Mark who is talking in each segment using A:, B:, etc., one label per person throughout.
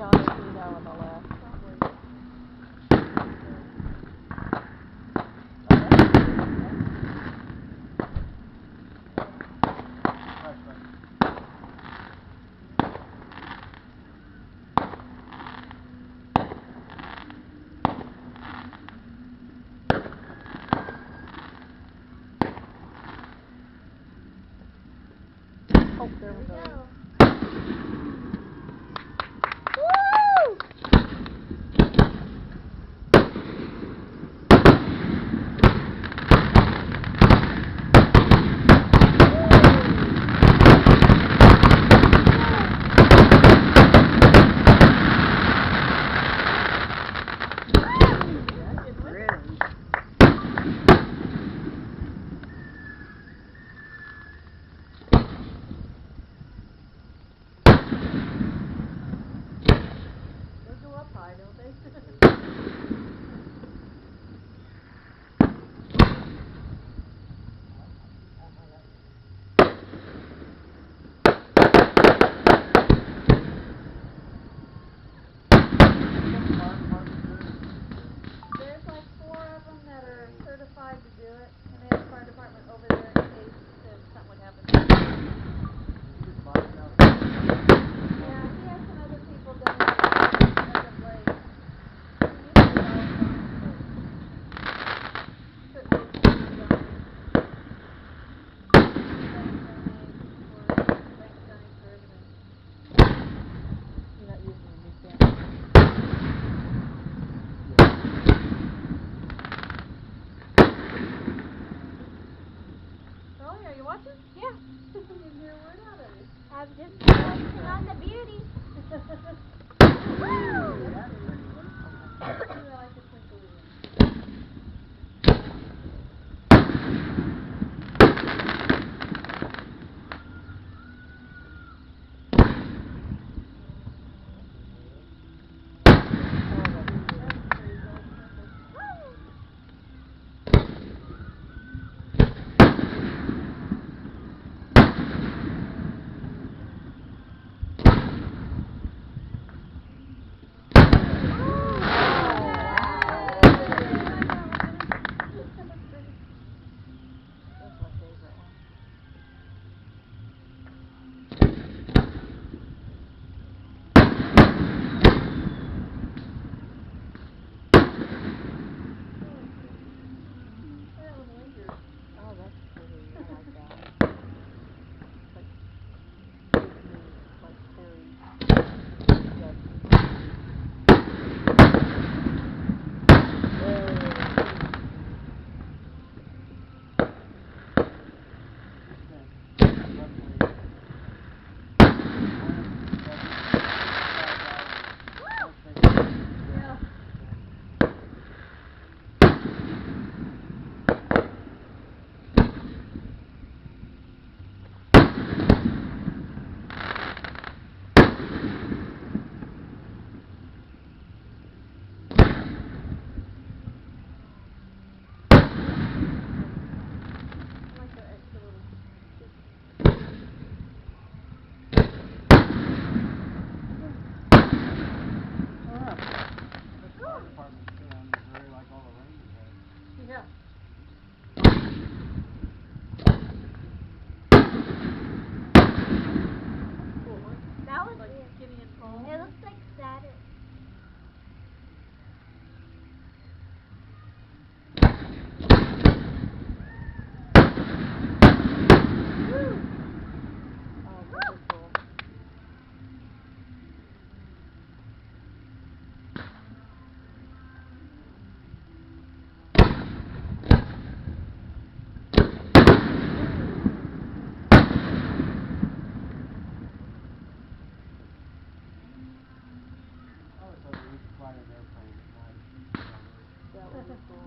A: John Aquino on the left. Oh, there we go.
B: Certified to do it, and they have a fire department over there in case something would happen. Yeah, he has some other people down there as of late.
A: You're not using the new camera.
B: Charlie, are you watching?
C: Yeah.
B: Didn't hear a word out of it.
C: I'm just focusing on the beauty. Woo!
B: I like the twinkly one.
A: That's my favorite one. Oh, that's pretty. I like that. Like Disney, like fairy stuff.
B: Yeah.
C: That was
B: Like
C: weird.
B: skinny and tall.
C: It looks like Saturn.
A: Oh, those are cool. That would be cool.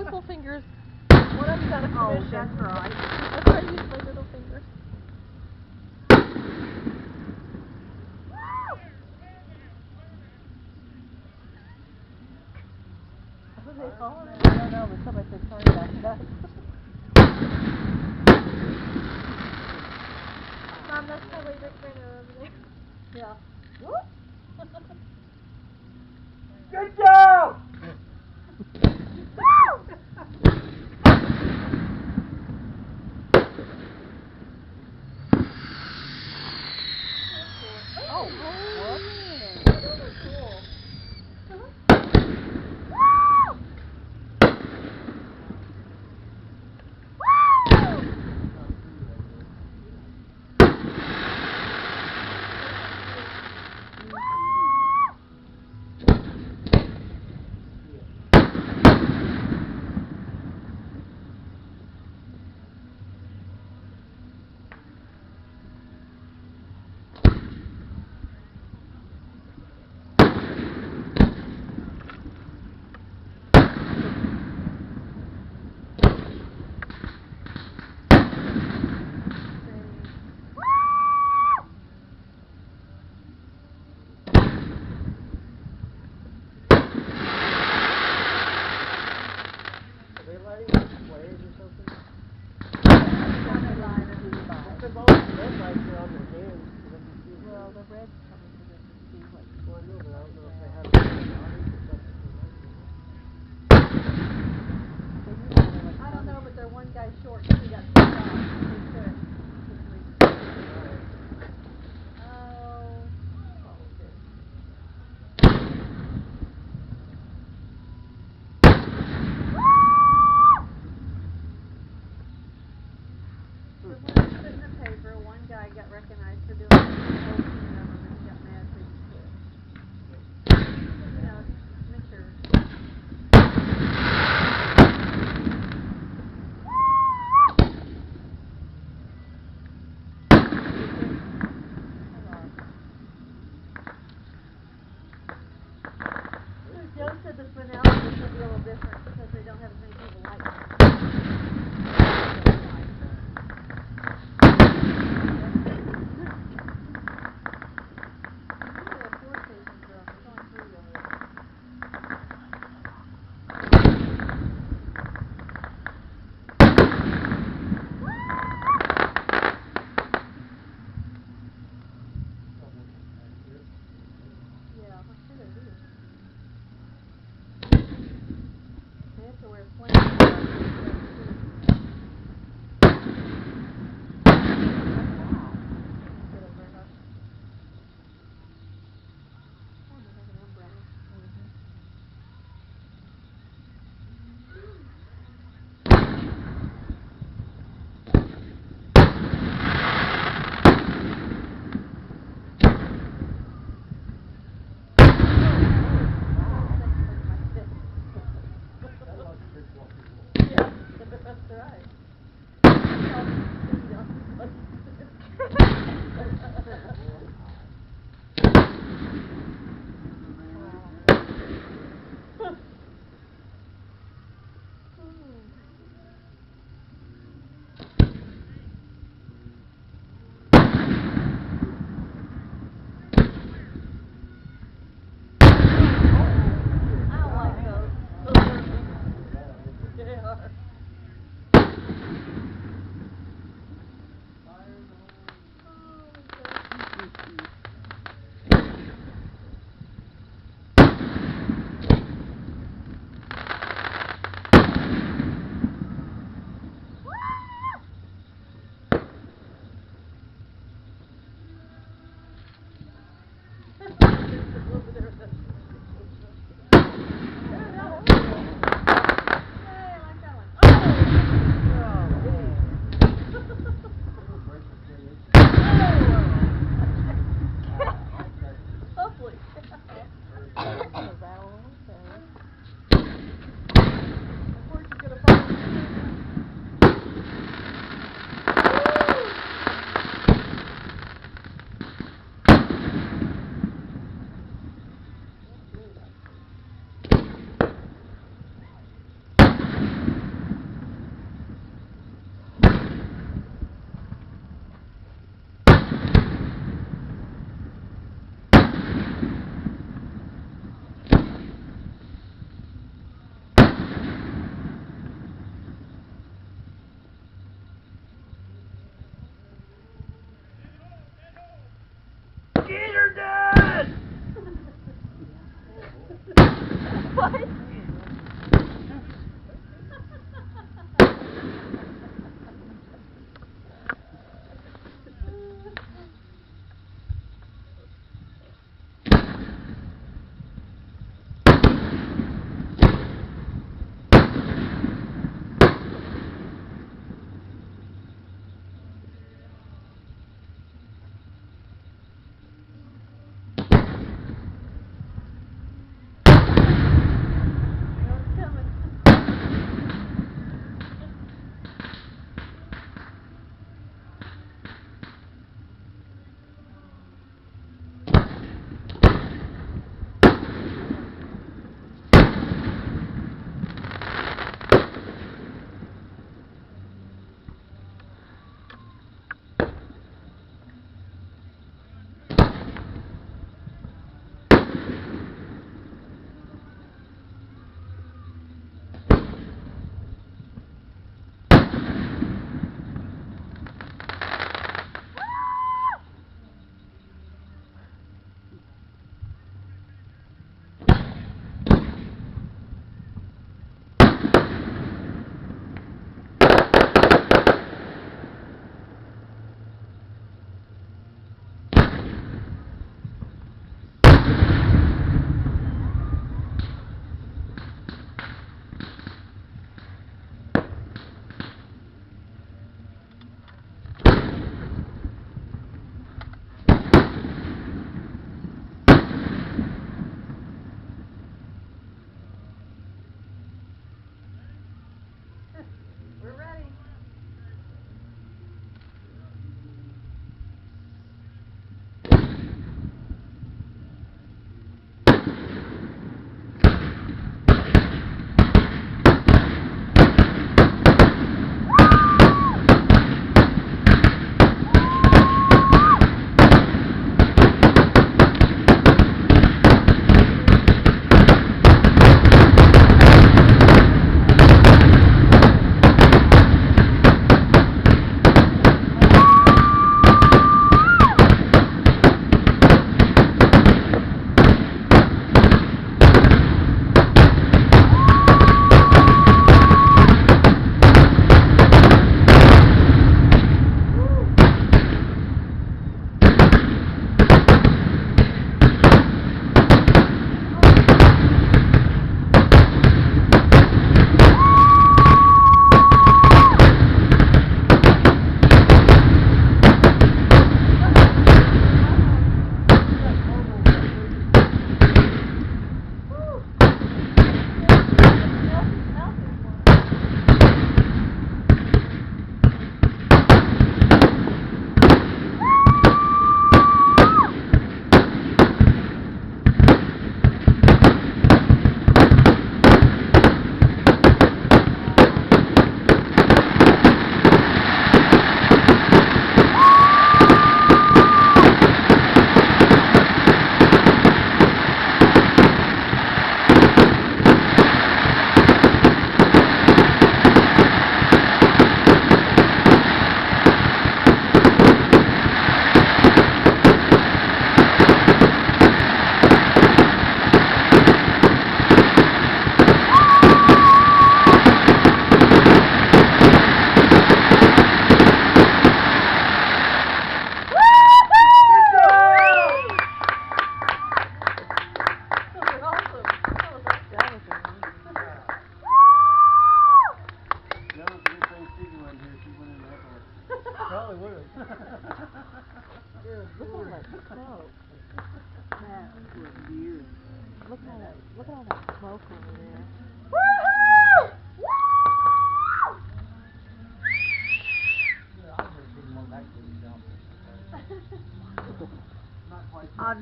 A: little fingers.
B: One of them's got a commission.
A: That's right.
B: That's why I use my little finger.
A: What are they calling it? I don't know, but somebody said sorry about that.
C: Mom, that's probably Rick Renner over there.
B: Yeah.
D: Good job!
A: Oh, what?
D: Are they letting us play or something? Because all the red lights are on their hands. So they can see
A: Well, the red's coming to them to see what.
D: Well, I know, but I don't know if they have it on their bodies or something.
B: I don't know, but their one guy's short, so he got kicked off. He could. Oh. So when I put in the paper, one guy got recognized for doing the whole thing of them, and he got mad, so he quit. You know, make sure. Joe said the finale was going to be a little different because they don't have as many people like them. Usually there are 4 stations there, there's only 3 already. Yeah, I'm sure they do. They have to wear flannel.
D: That looks pretty cool.
B: Yeah, that's right. I don't like those. Those are they are. Oh,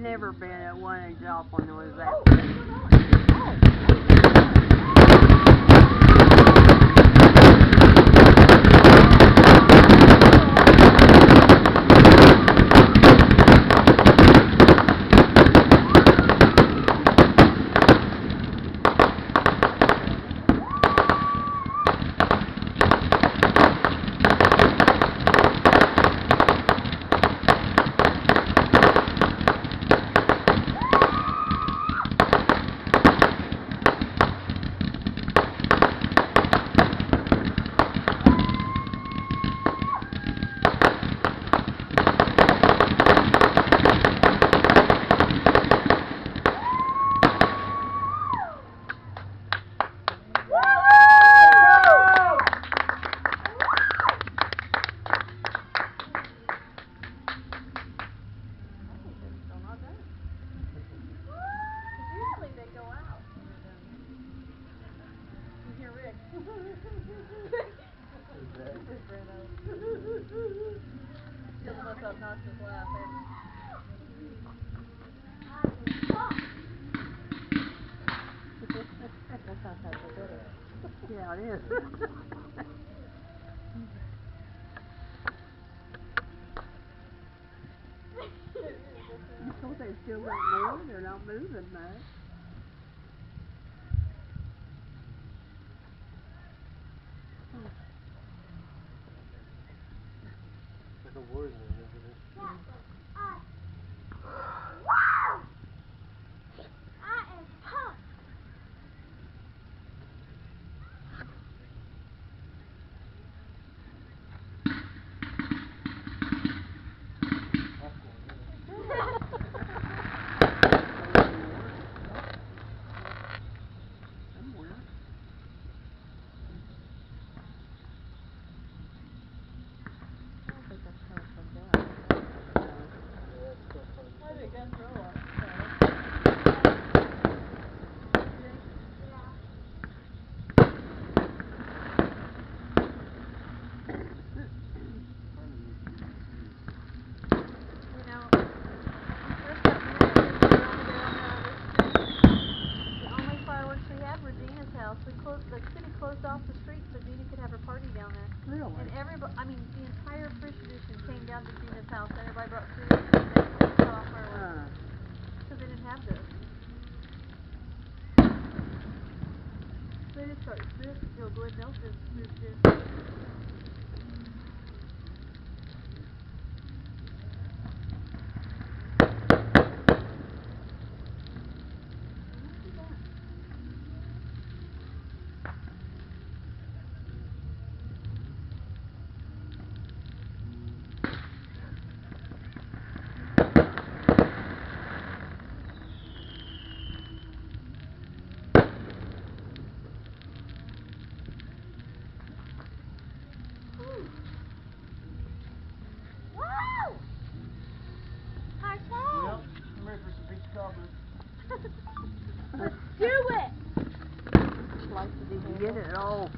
A: never been at one of these awful noises that
B: Usually they go out. You hear Rick. He's the most obnoxious laugh ever.
A: That's not that better. Yeah, it is. You suppose they still got more? They're not moving much.
D: Like a war zone, isn't it?
B: I think that's real life. You know, first got married over there on the other street. The only fireworks we had were Gina's house. The city closed off the street so Gina could have her party down there.
A: Really?
B: And everybody, I mean, the entire Frisch edition came down to Gina's house, and everybody brought food and they shut off fireworks. Because they didn't have this. They just started this, you know, Glenn Nelson moved in.
D: Well, I'm ready for some peach cobbler.
C: Let's do it!
A: Like to get it all